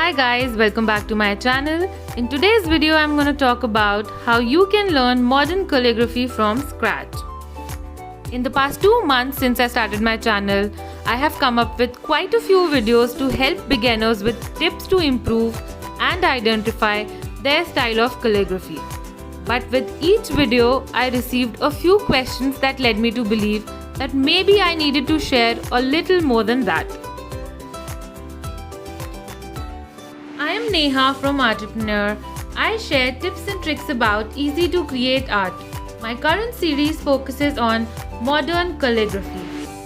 Hi guys, welcome back to my channel. In today's video, I'm going to talk about how you can learn modern calligraphy from scratch. In the past 2 months since I started my channel, I have come up with quite a few videos to help beginners with tips to improve and identify their style of calligraphy. But with each video, I received a few questions that led me to believe that maybe I needed to share a little more than that. I am Neha from Artpreneur. I share tips and tricks about easy to create art. My current series focuses on modern calligraphy,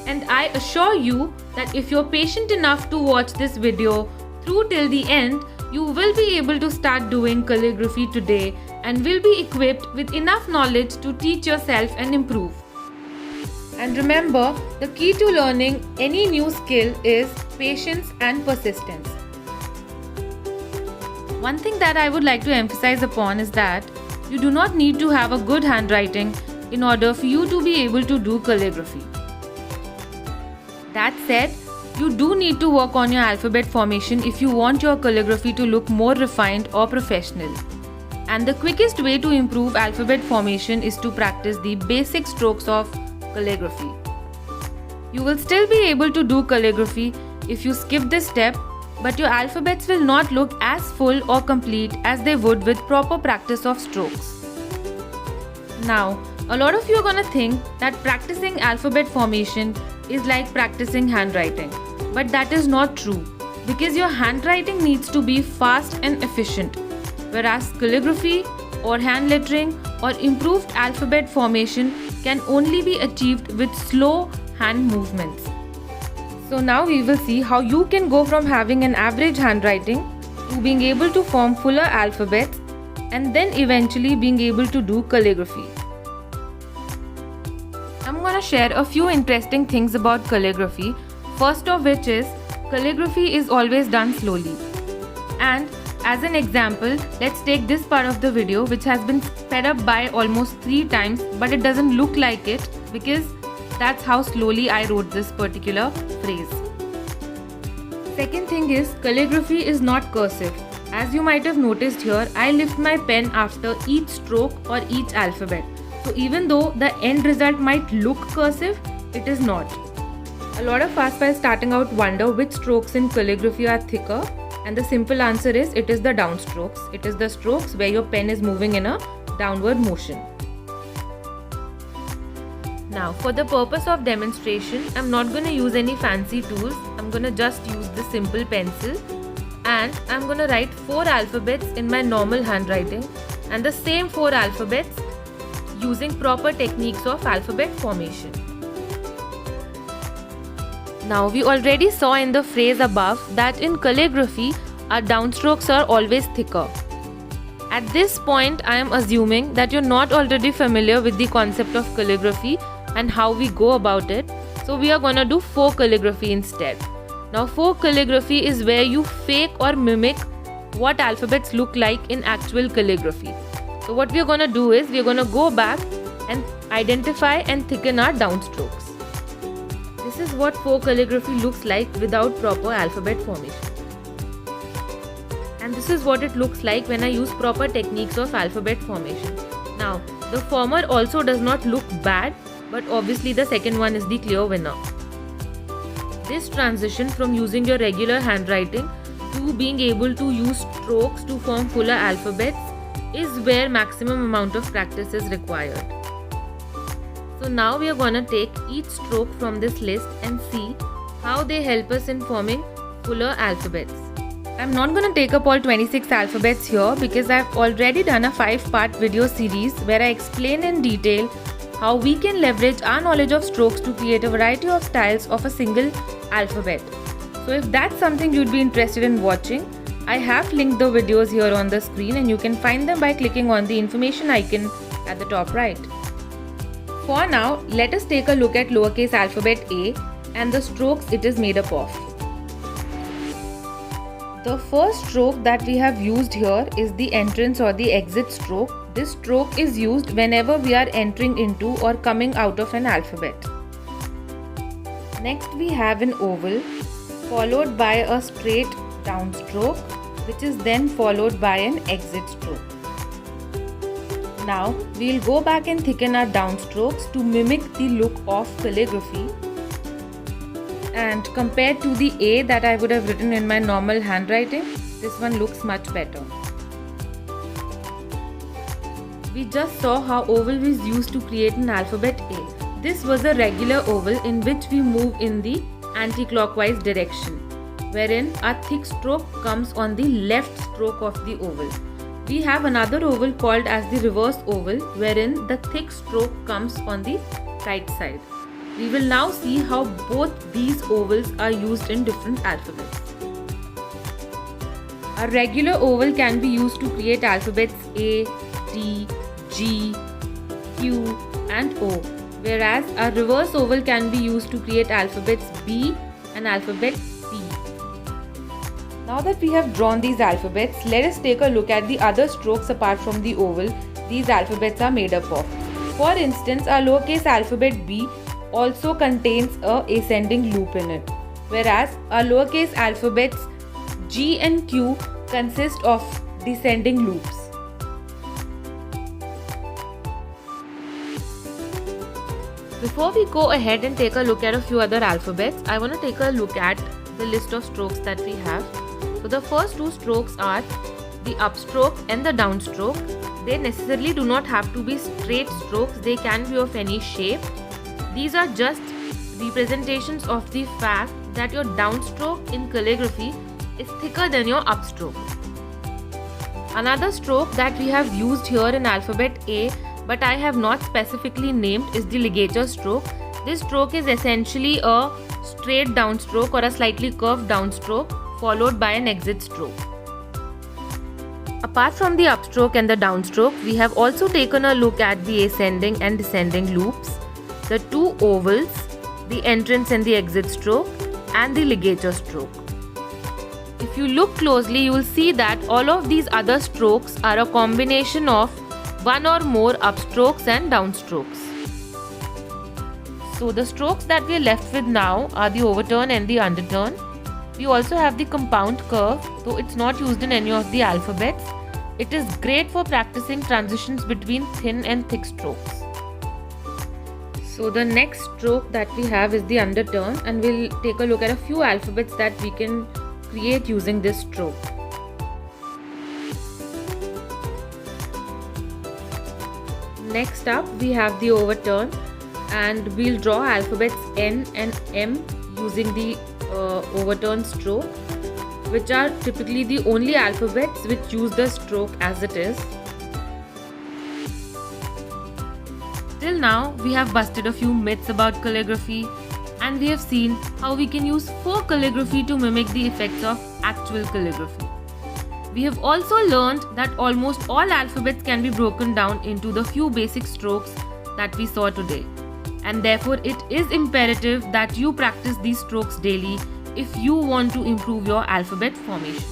and I assure you that if you're patient enough to watch this video through till the end, you will be able to start doing calligraphy today and will be equipped with enough knowledge to teach yourself and improve. And remember, the key to learning any new skill is patience and persistence. One thing that I would like to emphasize upon is that you do not need to have a good handwriting in order for you to be able to do calligraphy. That said, you do need to work on your alphabet formation if you want your calligraphy to look more refined or professional. And the quickest way to improve alphabet formation is to practice the basic strokes of calligraphy. You will still be able to do calligraphy if you skip this step, but your alphabets will not look as full or complete as they would with proper practice of strokes. Now, a lot of you are gonna think that practicing alphabet formation is like practicing handwriting, but that is not true because your handwriting needs to be fast and efficient, whereas calligraphy or hand lettering or improved alphabet formation can only be achieved with slow hand movements. So now we will see how you can go from having an average handwriting to being able to form fuller alphabets and then eventually being able to do calligraphy. I'm gonna share a few interesting things about calligraphy, first of which is calligraphy is always done slowly. And as an example, let's take this part of the video which has been sped up by almost 3 times, but it doesn't look like it because that's how slowly I wrote this particular phrase. Second thing is, calligraphy is not cursive. As you might have noticed here, I lift my pen after each stroke or each alphabet. So even though the end result might look cursive, it is not. A lot of us while starting out wonder which strokes in calligraphy are thicker, and the simple answer is it is the downstrokes. It is the strokes where your pen is moving in a downward motion. Now, for the purpose of demonstration, I'm not going to use any fancy tools. I'm going to just use the simple pencil, and I'm going to write 4 alphabets in my normal handwriting and the same 4 alphabets using proper techniques of alphabet formation. Now, we already saw in the phrase above that in calligraphy, our downstrokes are always thicker. At this point, I am assuming that you're not already familiar with the concept of calligraphy and how we go about it. So we are gonna do folk calligraphy instead. Now, folk calligraphy is where you fake or mimic what alphabets look like in actual calligraphy. So what we are gonna do is we are gonna go back and identify and thicken our downstrokes. This is what folk calligraphy looks like without proper alphabet formation. And this is what it looks like when I use proper techniques of alphabet formation. Now, the former also does not look bad, but obviously the second one is the clear winner. This transition from using your regular handwriting to being able to use strokes to form fuller alphabets is where maximum amount of practice is required. So now we are gonna take each stroke from this list and see how they help us in forming fuller alphabets. I'm not gonna take up all 26 alphabets here because I've already done a 5-part video series where I explain in detail how we can leverage our knowledge of strokes to create a variety of styles of a single alphabet. So if that's something you'd be interested in watching, I have linked the videos here on the screen and you can find them by clicking on the information icon at the top right. For now, let us take a look at lowercase alphabet A and the strokes it is made up of. The first stroke that we have used here is the entrance or the exit stroke. This stroke is used whenever we are entering into or coming out of an alphabet. Next we have an oval followed by a straight downstroke which is then followed by an exit stroke. Now we'll go back and thicken our downstrokes to mimic the look of calligraphy, and compared to the A that I would have written in my normal handwriting, this one looks much better. We just saw how oval was used to create an alphabet A. This was a regular oval in which we move in the anti-clockwise direction, wherein a thick stroke comes on the left stroke of the oval. We have another oval called as the reverse oval, wherein the thick stroke comes on the right side. We will now see how both these ovals are used in different alphabets. A regular oval can be used to create alphabets A, T, G, Q and O, whereas a reverse oval can be used to create alphabets B and alphabet P. Now that we have drawn these alphabets, let us take a look at the other strokes apart from the oval these alphabets are made up of. For instance, our lowercase alphabet B also contains a ascending loop in it, whereas our lowercase alphabets G and Q consist of descending loops. Before we go ahead and take a look at a few other alphabets, I want to take a look at the list of strokes that we have. So the first two strokes are the upstroke and the downstroke. They necessarily do not have to be straight strokes, they can be of any shape. These are just representations of the fact that your downstroke in calligraphy is thicker than your upstroke. Another stroke that we have used here in alphabet A but I have not specifically named is the ligature stroke. This stroke is essentially a straight downstroke or a slightly curved downstroke followed by an exit stroke. Apart from the upstroke and the downstroke, we have also taken a look at the ascending and descending loops, the two ovals, the entrance and the exit stroke, and the ligature stroke. If you look closely, you will see that all of these other strokes are a combination of one or more upstrokes and downstrokes. So the strokes that we are left with now are the overturn and the underturn. We also have the compound curve, though it's not used in any of the alphabets. It is great for practicing transitions between thin and thick strokes. So the next stroke that we have is the underturn, and we'll take a look at a few alphabets that we can create using this stroke. Next up we have the overturn, and we'll draw alphabets N and M using the overturn stroke, which are typically the only alphabets which use the stroke as it is. Till now we have busted a few myths about calligraphy, and we have seen how we can use folk calligraphy to mimic the effects of actual calligraphy. We have also learned that almost all alphabets can be broken down into the few basic strokes that we saw today, and therefore it is imperative that you practice these strokes daily if you want to improve your alphabet formation.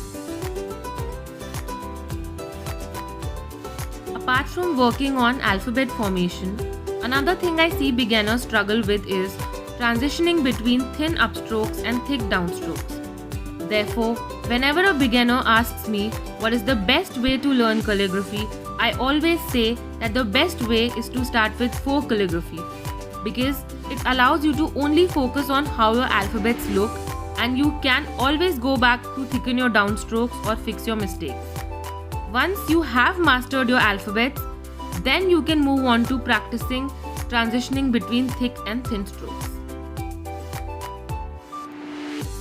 Apart from working on alphabet formation, another thing I see beginners struggle with is transitioning between thin upstrokes and thick downstrokes. Therefore, whenever a beginner asks me what is the best way to learn calligraphy, I always say that the best way is to start with folk calligraphy, because it allows you to only focus on how your alphabets look, and you can always go back to thicken your downstrokes or fix your mistakes. Once you have mastered your alphabets, then you can move on to practicing transitioning between thick and thin strokes.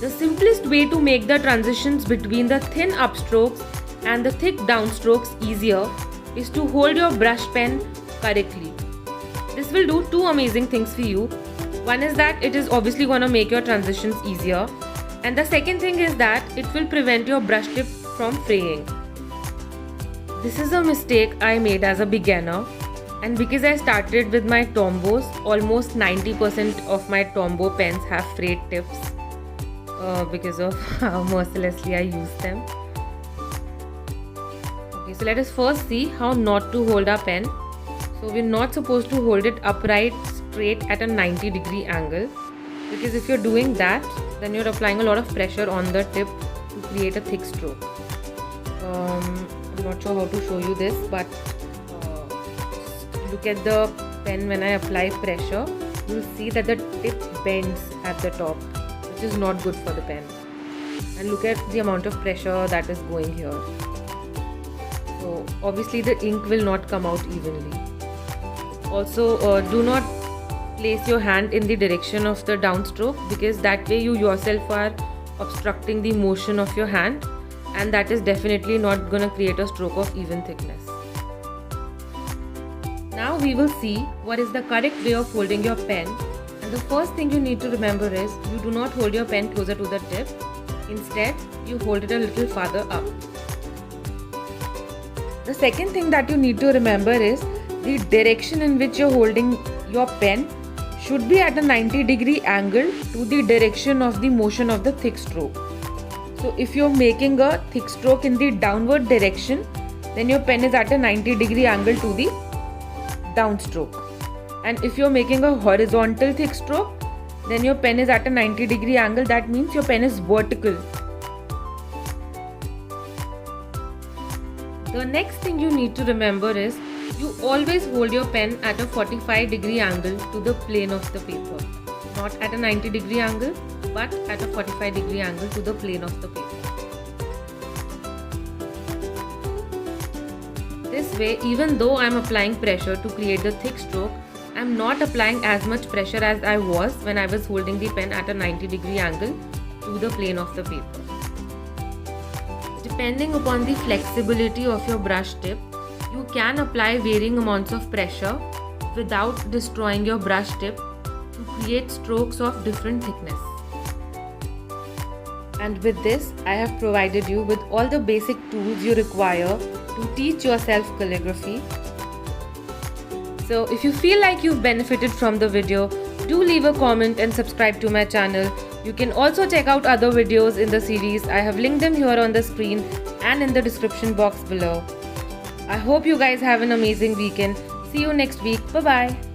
The simplest way to make the transitions between the thin upstrokes and the thick downstrokes easier is to hold your brush pen correctly. This will do two amazing things for you. One is that it is obviously going to make your transitions easier, and the second thing is that it will prevent your brush tip from fraying. This is a mistake I made as a beginner, and because I started with my Tombos, almost 90% of my Tombow pens have frayed tips because of how mercilessly I use them. Okay, so let us first see how not to hold our pen. So we're not supposed to hold it upright straight at a 90-degree angle, because if you're doing that, then you're applying a lot of pressure on the tip to create a thick stroke. I'm not sure how to show you this, but look at the pen. When I apply pressure, you'll see that the tip bends at the top, which is not good for the pen. And look at the amount of pressure that is going here. So obviously the ink will not come out evenly. Also, do not place your hand in the direction of the downstroke, because that way you yourself are obstructing the motion of your hand, and that is definitely not going to create a stroke of even thickness. Now we will see what is the correct way of holding your pen, and the first thing you need to remember is you do not hold your pen closer to the tip. Instead, you hold it a little farther up. The second thing that you need to remember is the direction in which you're holding your pen should be at a 90-degree angle to the direction of the motion of the thick stroke. So if you're making a thick stroke in the downward direction, then your pen is at a 90-degree angle to the downstroke. And if you're making a horizontal thick stroke, then your pen is at a 90-degree angle. That means your pen is vertical. The next thing you need to remember is you always hold your pen at a 45-degree angle to the plane of the paper. Not at a 90-degree angle, but at a 45-degree angle to the plane of the paper. This way, even though I am applying pressure to create the thick stroke, I am not applying as much pressure as I was when I was holding the pen at a 90-degree angle to the plane of the paper. Depending upon the flexibility of your brush tip, you can apply varying amounts of pressure without destroying your brush tip to create strokes of different thickness. And with this, I have provided you with all the basic tools you require to teach yourself calligraphy. So if you feel like you've benefited from the video, do leave a comment and subscribe to my channel. You can also check out other videos in the series. I have linked them here on the screen and in the description box below. I hope you guys have an amazing weekend. See you next week. Bye bye.